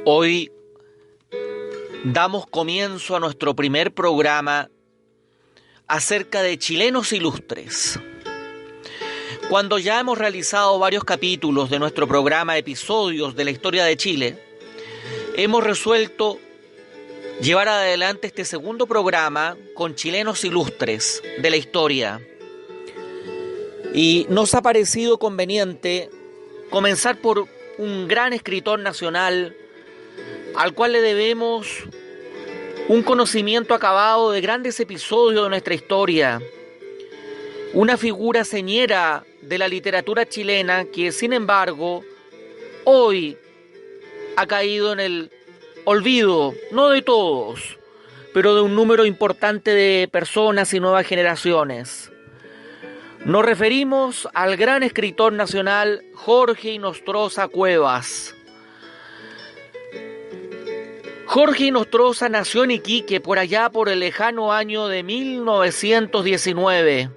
Hoy damos comienzo a nuestro primer programa acerca de chilenos ilustres. Cuando ya hemos realizado varios capítulos de nuestro programa Episodios de la Historia de Chile, hemos resuelto llevar adelante este segundo programa con chilenos ilustres de la historia. Y nos ha parecido conveniente comenzar por un gran escritor nacional al cual le debemos un conocimiento acabado de grandes episodios de nuestra historia. Una figura señera de la literatura chilena que, sin embargo, hoy ha caído en el olvido, no de todos, pero de un número importante de personas y nuevas generaciones. Nos referimos al gran escritor nacional Jorge Inostroza Cuevas. Jorge Inostroza nació en Iquique por allá por el lejano año de 1919,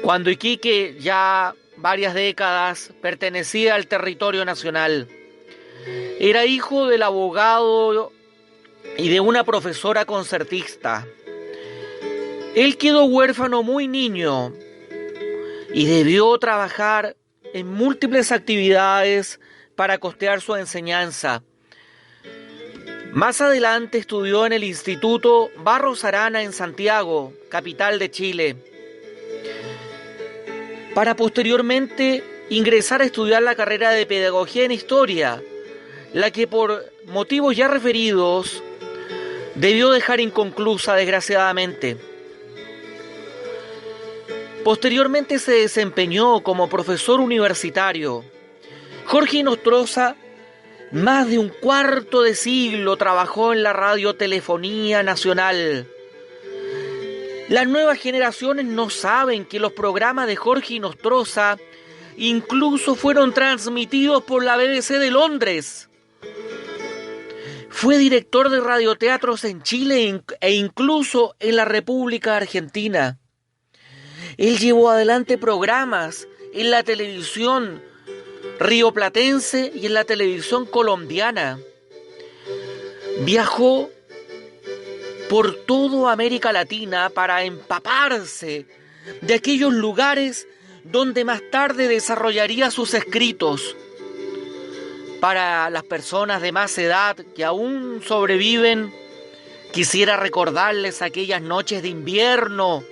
cuando Iquique ya varias décadas pertenecía al territorio nacional. Era hijo del abogado y de una profesora concertista. Él quedó huérfano muy niño y debió trabajar en múltiples actividades para costear su enseñanza. Más adelante estudió en el Instituto Barros Arana en Santiago, capital de Chile, para posteriormente ingresar a estudiar la carrera de Pedagogía en Historia, la que por motivos ya referidos debió dejar inconclusa desgraciadamente. Posteriormente se desempeñó como profesor universitario. Jorge Inostroza más de un cuarto de siglo trabajó en la radiotelefonía nacional. Las nuevas generaciones no saben que los programas de Jorge Inostroza incluso fueron transmitidos por la BBC de Londres. Fue director de radioteatros en Chile e incluso en la República Argentina. Él llevó adelante programas en la televisión rioplatense y en la televisión colombiana. Viajó por toda América Latina para empaparse de aquellos lugares donde más tarde desarrollaría sus escritos. Para las personas de más edad que aún sobreviven, quisiera recordarles aquellas noches de invierno,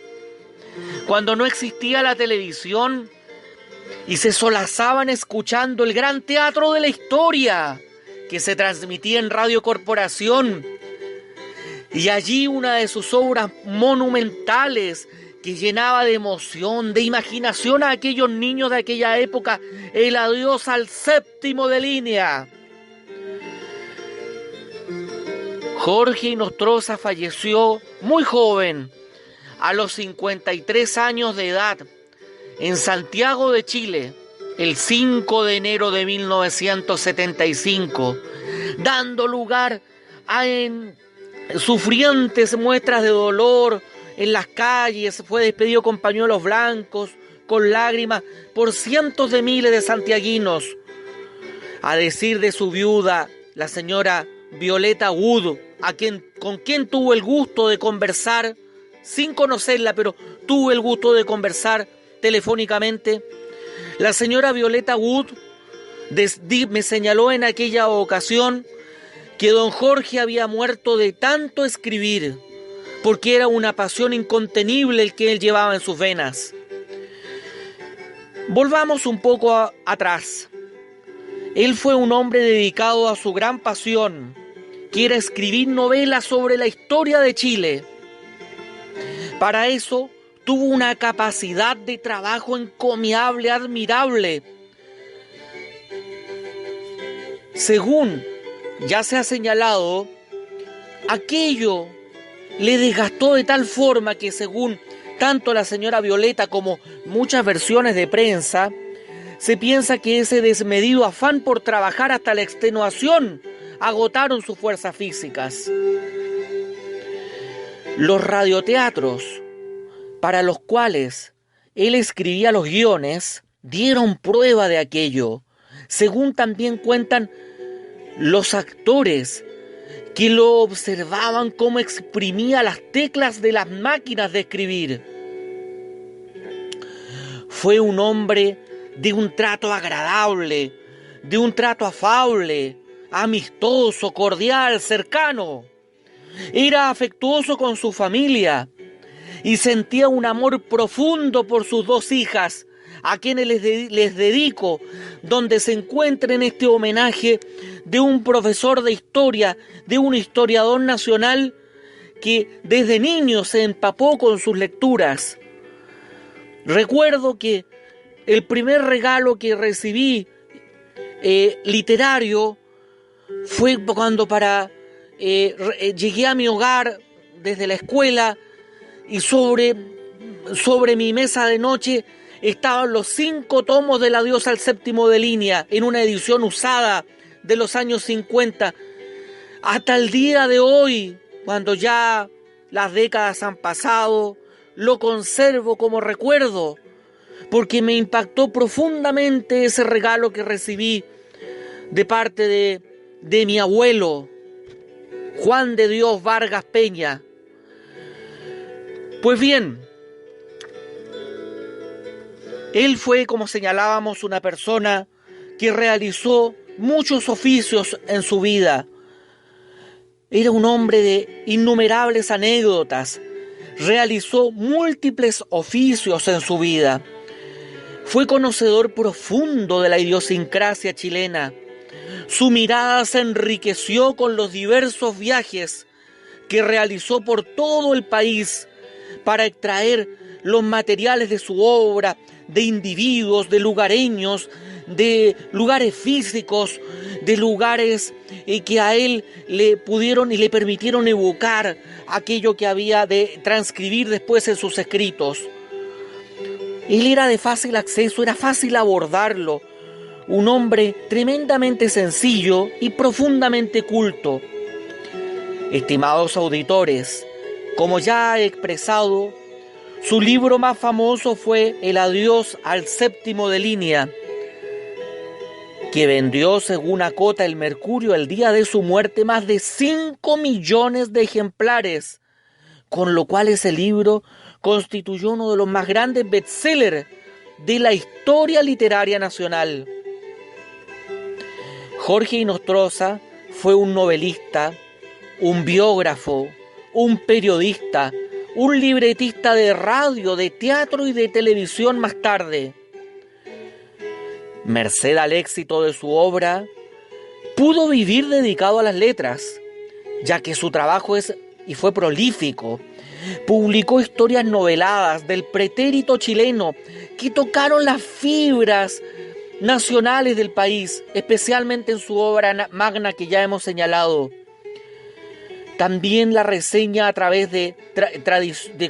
cuando no existía la televisión y se solazaban escuchando el gran teatro de la historia que se transmitía en Radio Corporación. Y allí una de sus obras monumentales que llenaba de emoción, de imaginación a aquellos niños de aquella época, El adiós al séptimo de línea. Jorge Inostroza falleció muy joven, a los 53 años de edad, en Santiago de Chile, el 5 de enero de 1975, dando lugar a sufrientes muestras de dolor en las calles. Fue despedido con pañuelos blancos, con lágrimas, por cientos de miles de santiaguinos. A decir de su viuda, la señora Violeta Wood, con quien tuvo el gusto de conversar, sin conocerla, pero tuve el gusto de conversar telefónicamente. La señora Violeta Wood me señaló en aquella ocasión que don Jorge había muerto de tanto escribir, porque era una pasión incontenible el que él llevaba en sus venas. Volvamos un poco atrás. Él fue un hombre dedicado a su gran pasión, que era escribir novelas sobre la historia de Chile. Para eso tuvo una capacidad de trabajo encomiable, admirable. Según ya se ha señalado, aquello le desgastó de tal forma que, según tanto la señora Violeta como muchas versiones de prensa, se piensa que ese desmedido afán por trabajar hasta la extenuación agotaron sus fuerzas físicas. Los radioteatros, para los cuales él escribía los guiones, dieron prueba de aquello. Según también cuentan los actores que lo observaban cómo exprimía las teclas de las máquinas de escribir. Fue un hombre de un trato agradable, de un trato afable, amistoso, cordial, cercano. Era afectuoso con su familia y sentía un amor profundo por sus dos hijas, a quienes les dedico, donde se encuentra en este homenaje de un profesor de historia, de un historiador nacional que desde niño se empapó con sus lecturas. Recuerdo que el primer regalo que recibí literario fue cuando llegué a mi hogar desde la escuela y sobre mi mesa de noche estaban los 5 tomos de La diosa al séptimo de línea en una edición usada de los años 50. Hasta el día de hoy, cuando ya las décadas han pasado, lo conservo como recuerdo, porque me impactó profundamente ese regalo que recibí de parte de mi abuelo, Juan de Dios Vargas Peña. Pues bien, él fue, como señalábamos, una persona que realizó muchos oficios en su vida. Era un hombre de innumerables anécdotas. Realizó múltiples oficios en su vida. Fue conocedor profundo de la idiosincrasia chilena. Su mirada se enriqueció con los diversos viajes que realizó por todo el país para extraer los materiales de su obra, de individuos, de lugareños, de lugares físicos, de lugares que a él le pudieron y le permitieron evocar aquello que había de transcribir después en sus escritos. Él era de fácil acceso, era fácil abordarlo, un hombre tremendamente sencillo y profundamente culto. Estimados auditores, como ya he expresado, su libro más famoso fue El adiós al séptimo de línea, que vendió, según acota el Mercurio, el día de su muerte, más de 5 millones de ejemplares, con lo cual ese libro constituyó uno de los más grandes bestsellers de la historia literaria nacional. Jorge Inostroza fue un novelista, un biógrafo, un periodista, un libretista de radio, de teatro y de televisión más tarde. Merced al éxito de su obra, pudo vivir dedicado a las letras, ya que su trabajo fue prolífico. Publicó historias noveladas del pretérito chileno que tocaron las fibras nacionales del país, especialmente en su obra magna que ya hemos señalado. También la reseña a través de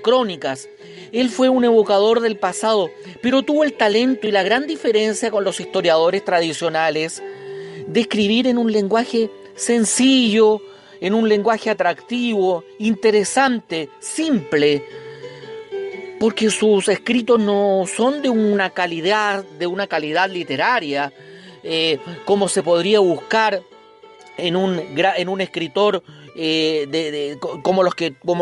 crónicas. Él fue un evocador del pasado, pero tuvo el talento y la gran diferencia con los historiadores tradicionales de escribir en un lenguaje sencillo, en un lenguaje atractivo, interesante, simple, porque sus escritos no son de una calidad literaria, como se podría buscar en un escritor como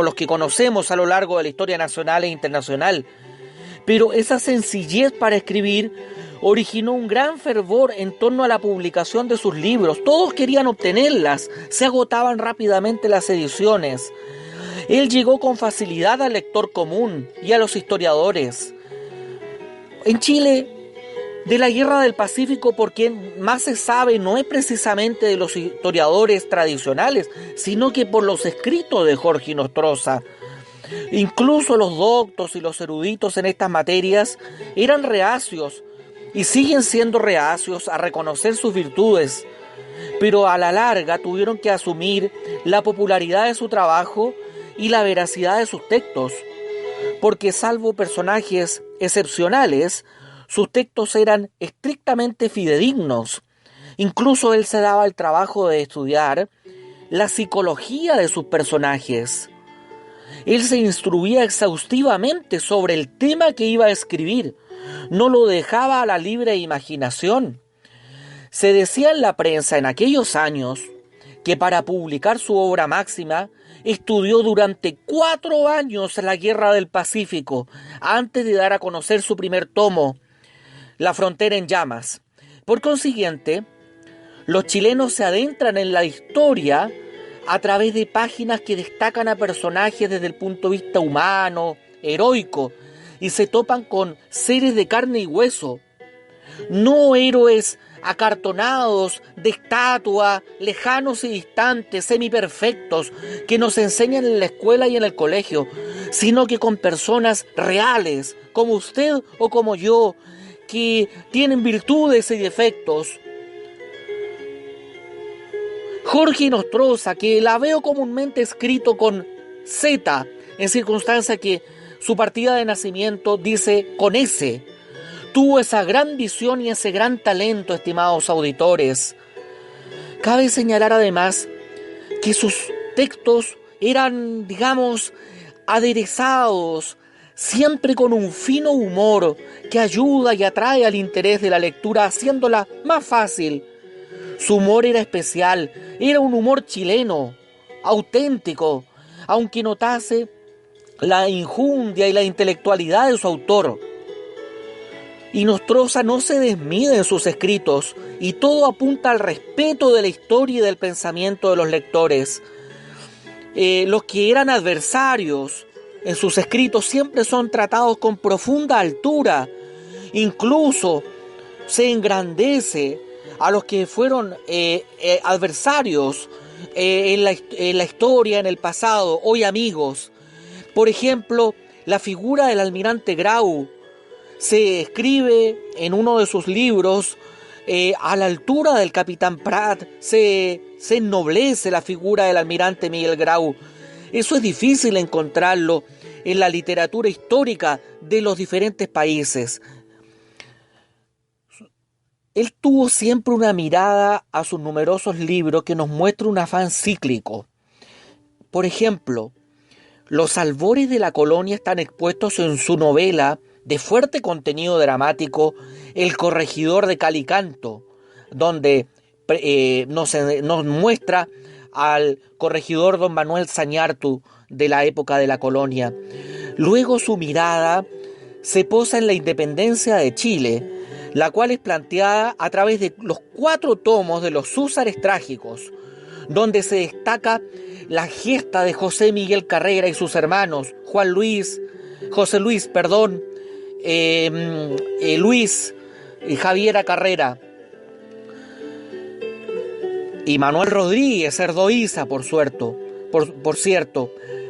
los que conocemos a lo largo de la historia nacional e internacional. Pero esa sencillez para escribir originó un gran fervor en torno a la publicación de sus libros. Todos querían obtenerlas, se agotaban rápidamente las ediciones. Él llegó con facilidad al lector común y a los historiadores. En Chile, de la Guerra del Pacífico, por quien más se sabe no es precisamente de los historiadores tradicionales, sino que por los escritos de Jorge Inostroza. Incluso los doctos y los eruditos en estas materias eran reacios y siguen siendo reacios a reconocer sus virtudes, pero a la larga tuvieron que asumir la popularidad de su trabajo y la veracidad de sus textos, porque salvo personajes excepcionales, sus textos eran estrictamente fidedignos. Incluso él se daba el trabajo de estudiar la psicología de sus personajes. Él se instruía exhaustivamente sobre el tema que iba a escribir. No lo dejaba a la libre imaginación. Se decía en la prensa en aquellos años que para publicar su obra máxima estudió durante 4 años la Guerra del Pacífico antes de dar a conocer su primer tomo, La frontera en llamas. Por consiguiente, los chilenos se adentran en la historia a través de páginas que destacan a personajes desde el punto de vista humano, heroico, y se topan con seres de carne y hueso, no héroes acartonados, de estatua, lejanos y distantes, semiperfectos, que nos enseñan en la escuela y en el colegio, sino que con personas reales, como usted o como yo, que tienen virtudes y defectos. Jorge Inostroza, que la veo comúnmente escrito con Z, en circunstancia que su partida de nacimiento dice con S, tuvo esa gran visión y ese gran talento, estimados auditores. Cabe señalar además que sus textos eran, digamos, aderezados, siempre con un fino humor que ayuda y atrae al interés de la lectura, haciéndola más fácil. Su humor era especial, era un humor chileno, auténtico, aunque notase la injundia y la intelectualidad de su autor. Inostroza no se desmide en sus escritos y todo apunta al respeto de la historia y del pensamiento de los lectores. Los que eran adversarios en sus escritos siempre son tratados con profunda altura. Incluso se engrandece a los que fueron adversarios en la historia, en el pasado, hoy amigos. Por ejemplo, la figura del almirante Grau se escribe en uno de sus libros a la altura del capitán Prat, se ennoblece la figura del almirante Miguel Grau. Eso es difícil encontrarlo en la literatura histórica de los diferentes países. Él tuvo siempre una mirada a sus numerosos libros que nos muestra un afán cíclico. Por ejemplo, los albores de la colonia están expuestos en su novela de fuerte contenido dramático, El corregidor de Calicanto, donde nos muestra al corregidor don Manuel Zañartu de la época de la colonia. Luego su mirada se posa en la independencia de Chile, la cual es planteada a través de los 4 tomos de los Húsares Trágicos, donde se destaca la gesta de José Miguel Carrera y sus hermanos, José Luis, Luis y Javiera Carrera y Manuel Rodríguez Erdoiza, por cierto.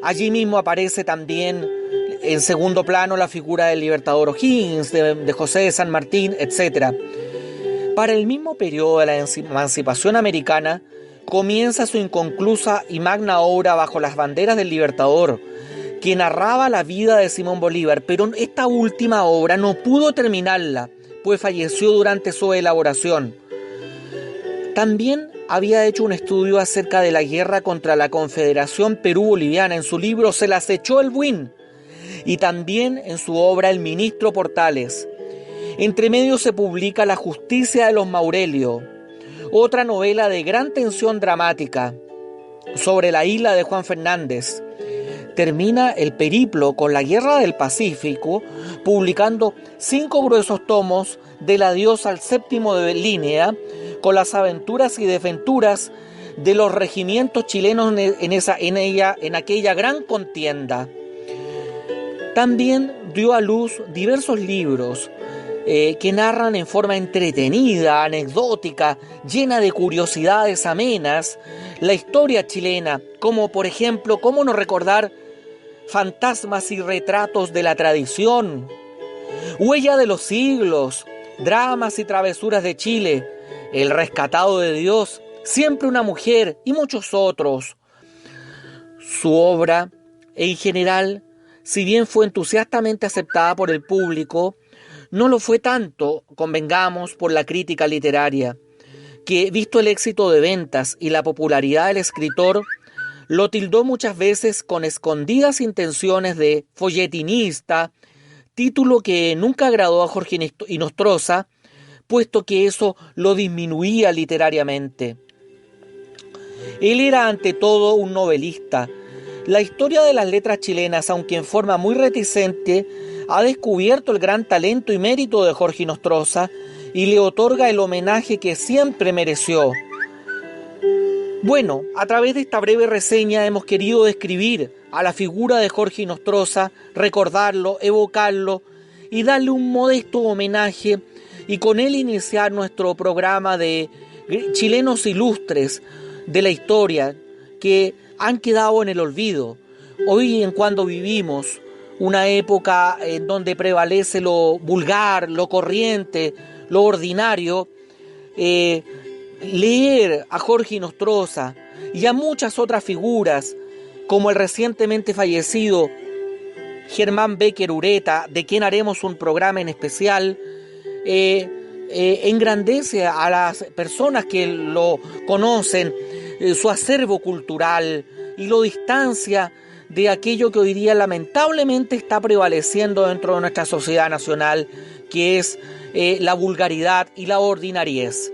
Allí mismo aparece también en segundo plano la figura del Libertador O'Higgins, de José de San Martín, etc. Para el mismo periodo de la emancipación americana, comienza su inconclusa y magna obra Bajo las banderas del Libertador, que narraba la vida de Simón Bolívar, pero esta última obra no pudo terminarla, pues falleció durante su elaboración. También había hecho un estudio acerca de la guerra contra la Confederación Perú-Boliviana en su libro Se las echó el Buin, y también en su obra El Ministro Portales. Entre medio se publica La Justicia de los Maurelio, otra novela de gran tensión dramática sobre la isla de Juan Fernández. Termina el periplo con la Guerra del Pacífico, publicando 5 gruesos tomos del adiós al séptimo de línea, con las aventuras y desventuras de los regimientos chilenos en aquella gran contienda. También dio a luz diversos libros que narran en forma entretenida, anecdótica, llena de curiosidades amenas, la historia chilena, como por ejemplo, ¿cómo no recordar Fantasmas y retratos de la tradición, Huella de los siglos, Dramas y travesuras de Chile, El rescatado de Dios, Siempre una mujer y muchos otros? Su obra, en general, si bien fue entusiastamente aceptada por el público, no lo fue tanto, convengamos, por la crítica literaria, que, visto el éxito de ventas y la popularidad del escritor, lo tildó muchas veces con escondidas intenciones de folletinista, título que nunca agradó a Jorge Inostroza, puesto que eso lo disminuía literariamente. Él era ante todo un novelista. La historia de las letras chilenas, aunque en forma muy reticente, ha descubierto el gran talento y mérito de Jorge Inostroza y le otorga el homenaje que siempre mereció. Bueno, a través de esta breve reseña hemos querido describir a la figura de Jorge Inostroza, recordarlo, evocarlo y darle un modesto homenaje y con él iniciar nuestro programa de chilenos ilustres de la historia que han quedado en el olvido. Hoy en cuando vivimos una época en donde prevalece lo vulgar, lo corriente, lo ordinario, leer a Jorge Inostroza y a muchas otras figuras, como el recientemente fallecido Germán Becker Ureta, de quien haremos un programa en especial, engrandece a las personas que lo conocen, su acervo cultural, y lo distancia de aquello que hoy día lamentablemente está prevaleciendo dentro de nuestra sociedad nacional, que es la vulgaridad y la ordinariez.